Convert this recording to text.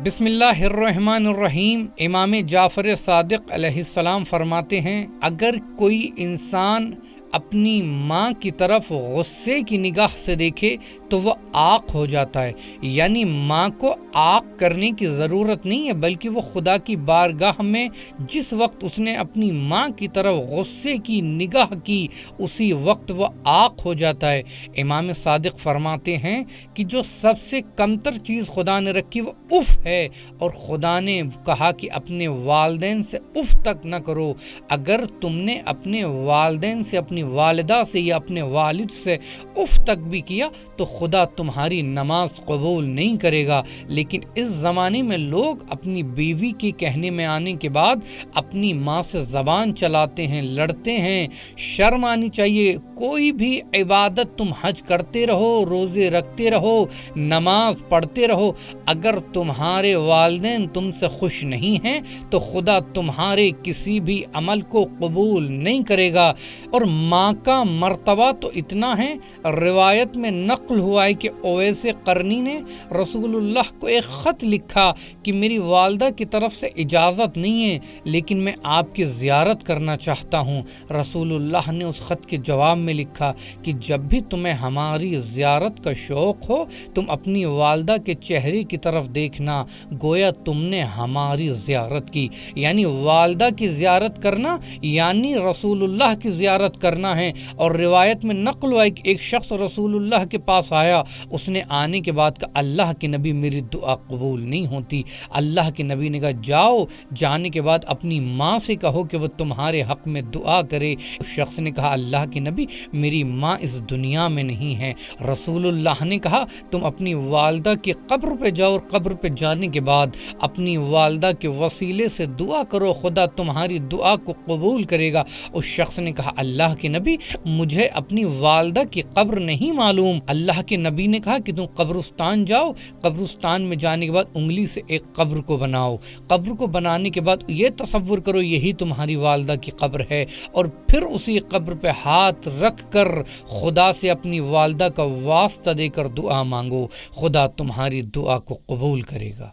بسم اللہ الرحمن الرحیم۔ امام جعفر صادق علیہ السلام فرماتے ہیں، اگر کوئی انسان اپنی ماں کی طرف غصے کی نگاہ سے دیکھے تو وہ عاق ہو جاتا ہے۔ یعنی ماں کو عاق کرنے کی ضرورت نہیں ہے، بلکہ وہ خدا کی بارگاہ میں جس وقت اس نے اپنی ماں کی طرف غصے کی نگاہ کی، اسی وقت وہ عاق ہو جاتا ہے۔ امام صادق فرماتے ہیں کہ جو سب سے کمتر چیز خدا نے رکھی وہ اف ہے، اور خدا نے کہا کہ اپنے والدین سے اف تک نہ کرو۔ اگر تم نے اپنے والدین سے، اپنی والدہ سے یا اپنے والد سے اف تک بھی کیا تو خدا تمہاری نماز قبول نہیں کرے گا۔ لیکن اس زمانے میں لوگ اپنی بیوی کے کہنے میں آنے کے بعد اپنی ماں سے زبان چلاتے ہیں، لڑتے ہیں۔ شرم آنی چاہیے۔ کوئی بھی عبادت تم حج کرتے رہو، روزے رکھتے رہو، نماز پڑھتے رہو، اگر تمہارے والدین تم سے خوش نہیں ہیں تو خدا تمہارے کسی بھی عمل کو قبول نہیں کرے گا۔ اور ماں کا مرتبہ تو اتنا ہے، روایت میں نقل ہوا ہے کہ اویس قرنی نے رسول اللہ کو ایک خط لکھا کہ میری والدہ کی طرف سے اجازت نہیں ہے لیکن میں آپ کی زیارت کرنا چاہتا ہوں۔ رسول اللہ نے اس خط کے جواب میں لکھا کہ جب بھی تمہیں ہماری زیارت کا شوق ہو تم اپنی والدہ کے چہرے کی طرف دیکھنا، گویا تم نے ہماری زیارت کی۔ یعنی والدہ کی زیارت کرنا یعنی رسول اللہ کی زیارت کرنا ہے۔ اور روایت میں نقل ہوا ہے کہ ایک شخص رسول اللہ کے پاس آیا، اس نے آنے کے بعد کہا اللہ کے نبی میری دعا قبول نہیں ہوتی۔ اللہ کے نبی نے کہا جاؤ، جانے کے بعد اپنی ماں سے کہو کہ وہ تمہارے حق میں دعا کرے۔ اس شخص نے کہا اللہ کے نبی میری ماں اس دنیا میں نہیں ہے۔ رسول اللہ نے کہا تم اپنی والدہ کی قبر پہ جاؤ، اور قبر پہ جانے کے بعد اپنی والدہ کے وسیلے سے دعا کرو، خدا تمہاری دعا کو قبول کرے گا۔ اس شخص نے کہا اللہ کے نبی مجھے اپنی والدہ کی قبر نہیں معلوم۔ اللہ کے نبی نے کہا کہ تم قبرستان جاؤ، قبرستان میں جانے کے بعد انگلی سے ایک قبر کو بناؤ، قبر کو بنانے کے بعد یہ تصور کرو یہی تمہاری والدہ کی قبر ہے، اور پھر اسی قبر پہ ہاتھ رکھ کر خدا سے اپنی والدہ کا واسطہ دے کر دعا مانگو، خدا تمہاری دعا کو قبول کرے گا۔